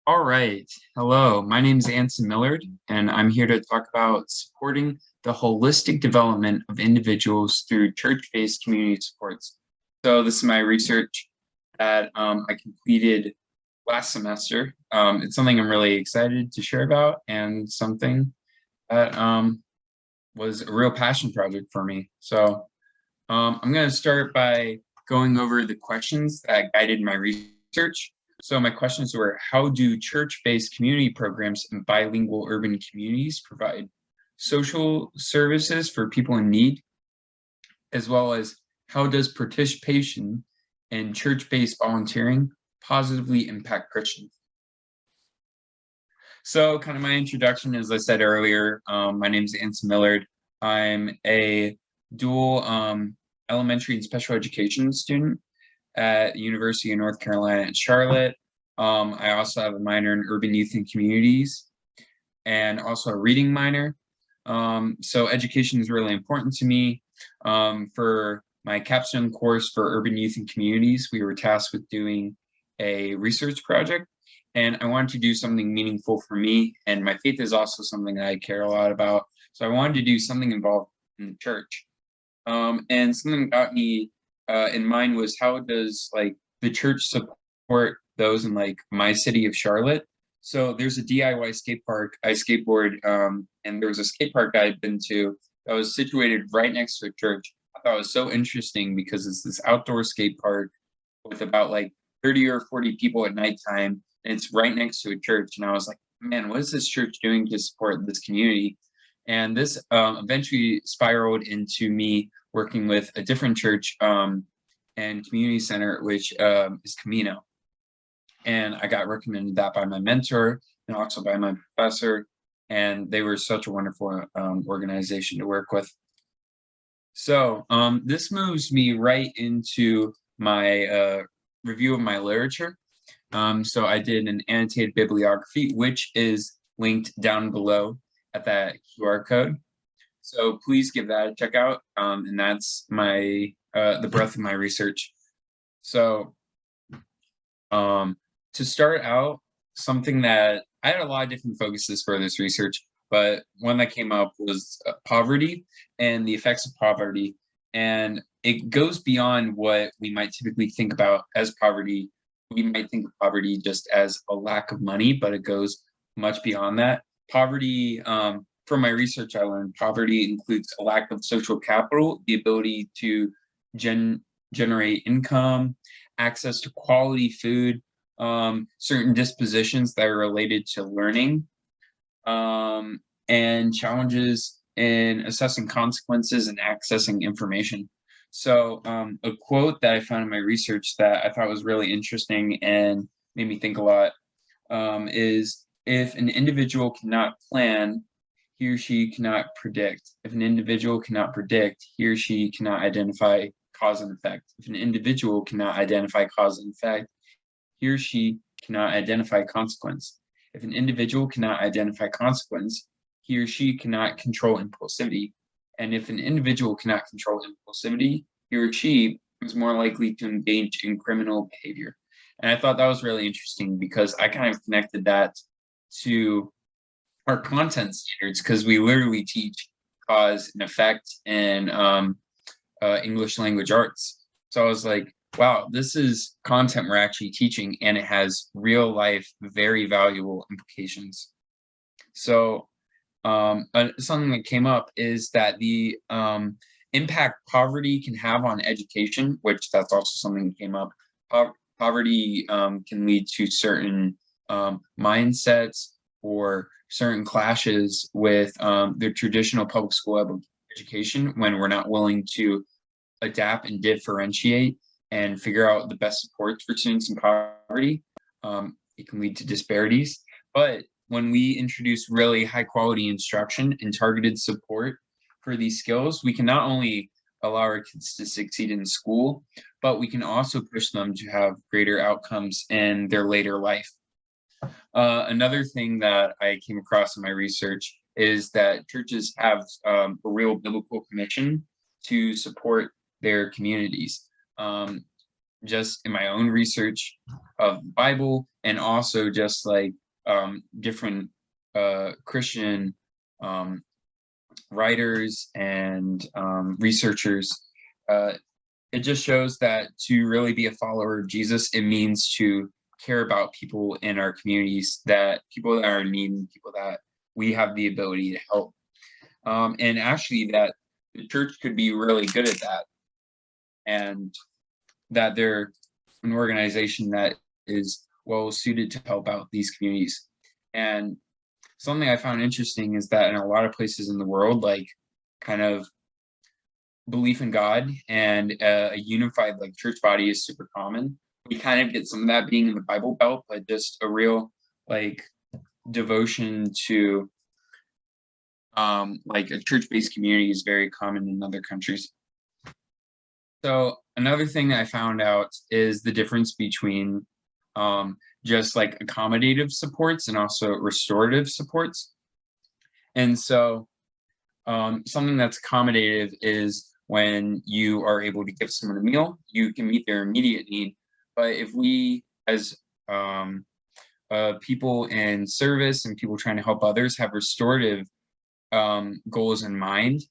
All right. Hello, my name is Anson Millard, and I'm here to talk about supporting the holistic development of individuals through church-based community supports. So this is my research that I completed last semester. It's something I'm really excited to share about and something that was a real passion project for me. So I'm going to start by going over the questions that guided my research. So my questions were, how do church-based community programs in bilingual urban communities provide social services for people in need, as well as how does participation in church-based volunteering positively impact Christians? So kind of my introduction, as I said earlier, my name is Anson Millard. I'm a dual elementary and special education student at University of North Carolina at Charlotte. I also have a minor in urban youth and communities and also a reading minor. So education is really important to me. For my capstone course for urban youth and communities, we were tasked with doing a research project, and I wanted to do something meaningful for me. And my faith is also something that I care a lot about. So I wanted to do something involved in the church. And something that got me in mind was, how does like the church support those in like my city of Charlotte? So there's a DIY skate park. I skateboard, and there was a skate park I had been to that was situated right next to a church. I thought it was so interesting because it's this outdoor skate park with about like 30 or 40 people at nighttime, and it's right next to a church. And I was like, man, what is this church doing to support this community? And this eventually spiraled into me working with a different church and community center, which is Camino. And I got recommended that by my mentor and also by my professor. And they were such a wonderful organization to work with. So this moves me right into my review of my literature. So I did an annotated bibliography, which is linked down below at that QR code. So please give that a check out. And that's my the breadth of my research. So to start out, something that I had a lot of different focuses for this research, but one that came up was poverty and the effects of poverty. And it goes beyond what we might typically think about as poverty. We might think of poverty just as a lack of money, but it goes much beyond that. Poverty, from my research, I learned poverty includes a lack of social capital, the ability to generate income, access to quality food, certain dispositions that are related to learning, and challenges in assessing consequences and accessing information. So, a quote that I found in my research that I thought was really interesting and made me think a lot is, if an individual cannot plan, he or she cannot predict. If an individual cannot predict, he or she cannot identify cause and effect. If an individual cannot identify cause and effect, he or she cannot identify consequence. If an individual cannot identify consequence, he or she cannot control impulsivity. And if an individual cannot control impulsivity, he or she is more likely to engage in criminal behavior. And I thought that was really interesting because I kind of connected that to our content standards, because we literally teach cause and effect in English language arts. So I was like, wow, this is content we're actually teaching, and it has real life, very valuable implications. So something that came up is that the impact poverty can have on education, which that's also something that came up. Poverty can lead to certain mindsets or certain clashes with the traditional public school education when we're not willing to adapt and differentiate and figure out the best supports for students in poverty. It can lead to disparities. But when we introduce really high quality instruction and targeted support for these skills, we can not only allow our kids to succeed in school, but we can also push them to have greater outcomes in their later life. Another thing that I came across in my research is that churches have a real biblical commission to support their communities. just in my own research of the Bible, and also just like different Christian um, writers and researchers. Uh, it just shows that to really be a follower of Jesus, it means to care about people in our communities, that people that are in need and people that we have the ability to help. And actually, that the church could be really good at that, and that they're an organization that is well suited to help out these communities. And something I found interesting is that in a lot of places in the world, like kind of belief in God and a unified like church body is super common. We kind of get some of that being in the Bible Belt, but just a real like devotion to like a church-based community is very common in other countries. So another thing that I found out is the difference between just like accommodative supports and also restorative supports. And so something that's accommodative is when you are able to give someone a meal, you can meet their immediate need. But if we, as people in service and people trying to help others, have restorative goals in mind,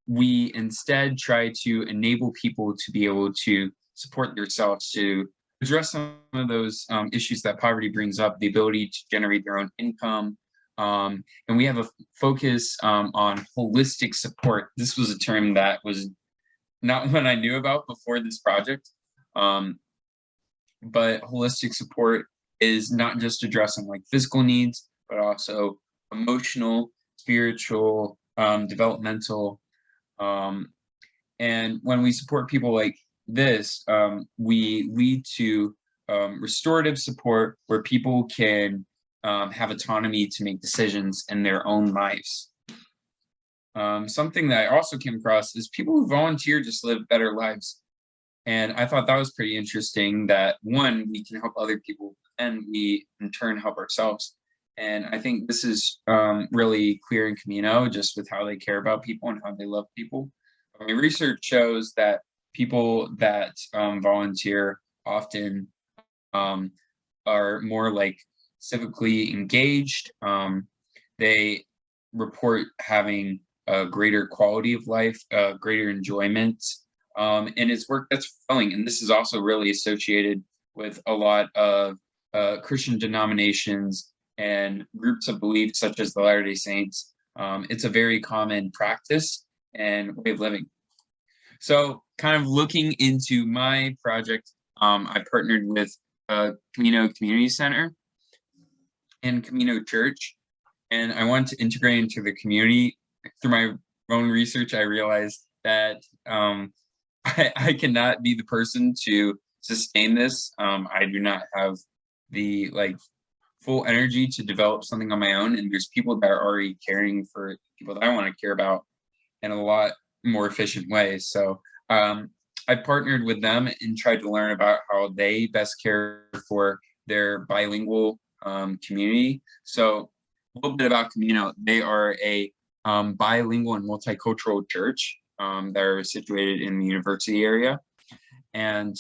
we instead try to enable people to be able to support themselves, to address some of those issues that poverty brings up, the ability to generate their own income. And we have a focus on holistic support. This was a term that was not one I knew about before this project. But holistic support is not just addressing like physical needs, but also emotional, spiritual, developmental. And when we support people like this, we lead to restorative support where people can have autonomy to make decisions in their own lives. Something that I also came across is people who volunteer just live better lives. And I thought that was pretty interesting that one, we can help other people and we in turn help ourselves. And I think this is really clear in Camino, just with how they care about people and how they love people. I mean, research shows that people that volunteer often are more like civically engaged. They report having a greater quality of life, greater enjoyment, and it's work that's fulfilling. And this is also really associated with a lot of Christian denominations and groups of belief, such as the Latter-day Saints. It's a very common practice and way of living. So kind of looking into my project, I partnered with Camino Community Center and Camino Church, and I wanted to integrate into the community. Through my own research, I realized that I cannot be the person to sustain this. I do not have the like full energy to develop something on my own, and there's people that are already caring for people that I want to care about in a lot more efficient way. So I partnered with them and tried to learn about how they best care for their bilingual community. So a little bit about Camino. They are a bilingual and multicultural church that are situated in the university area. And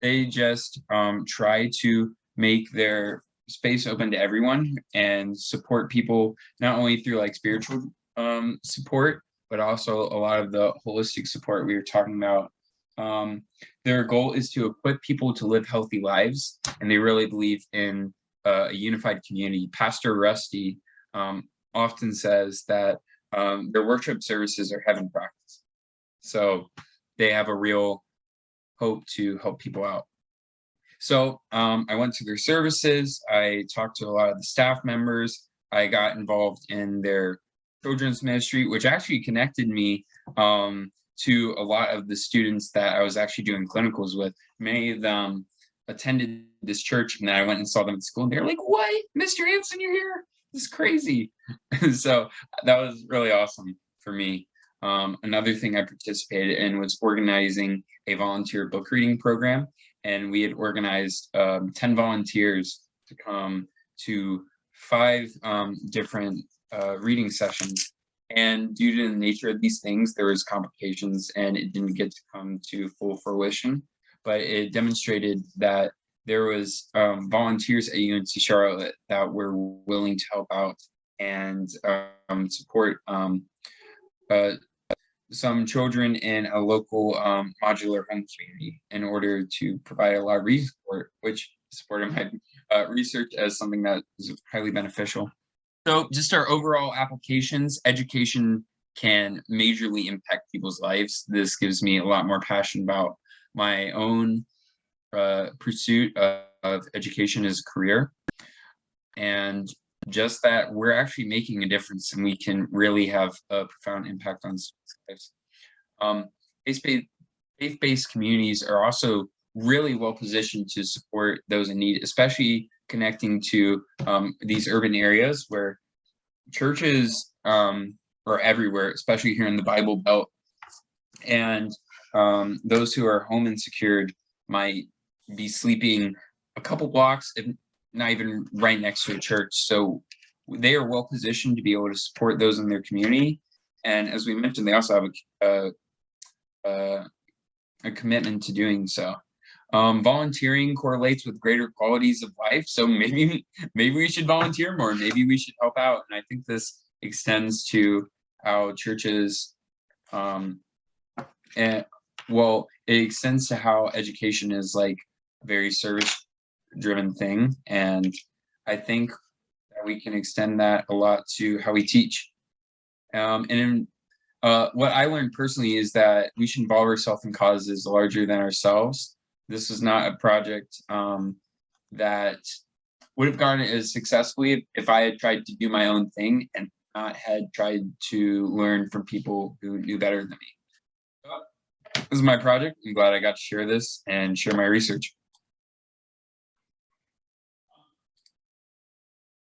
they just try to make their space open to everyone and support people not only through like spiritual support, but also a lot of the holistic support we were talking about. Their goal is to equip people to live healthy lives, and they really believe in a unified community. Pastor Rusty often says that their worship services are heaven practice. So they have a real hope to help people out. So I went to their services. I talked to a lot of the staff members. I got involved in their children's ministry, which actually connected me to a lot of the students that I was actually doing clinicals with. Many of them attended this church, and then I went and saw them at school, and they're like, "What, Mr. Anson, you're here? This is crazy." So that was really awesome for me. Another thing I participated in was organizing a volunteer book reading program, and we had organized 10 volunteers to come to 5 different reading sessions. And due to the nature of these things, there was complications and it didn't get to come to full fruition. but it demonstrated that there was volunteers at UNC Charlotte that were willing to help out and support uh, some children in a local modular home community in order to provide a lot of support, which supported my research as something that is highly beneficial. So just our overall applications, education can majorly impact people's lives. This gives me a lot more passion about my own pursuit of education as a career. And just that we're actually making a difference and we can really have a profound impact on students' lives. Faith-based faith-based communities are also really well positioned to support those in need, especially connecting to these urban areas where churches are everywhere, especially here in the Bible Belt. And those who are home insecure might be sleeping a couple blocks, if not even right next to a church. So they are well positioned to be able to support those in their community. And as we mentioned, they also have a commitment to doing so. Volunteering correlates with greater qualities of life. So maybe we should volunteer more. Maybe we should help out. And I think this extends to how churches, and well, it extends to how education is like a very service-driven thing. And I think that we can extend that a lot to how we teach. What I learned personally is that we should involve ourselves in causes larger than ourselves. This is not a project that would have gone as successfully if I had tried to do my own thing and not had tried to learn from people who knew better than me. So, this is my project. I'm glad I got to share this and share my research.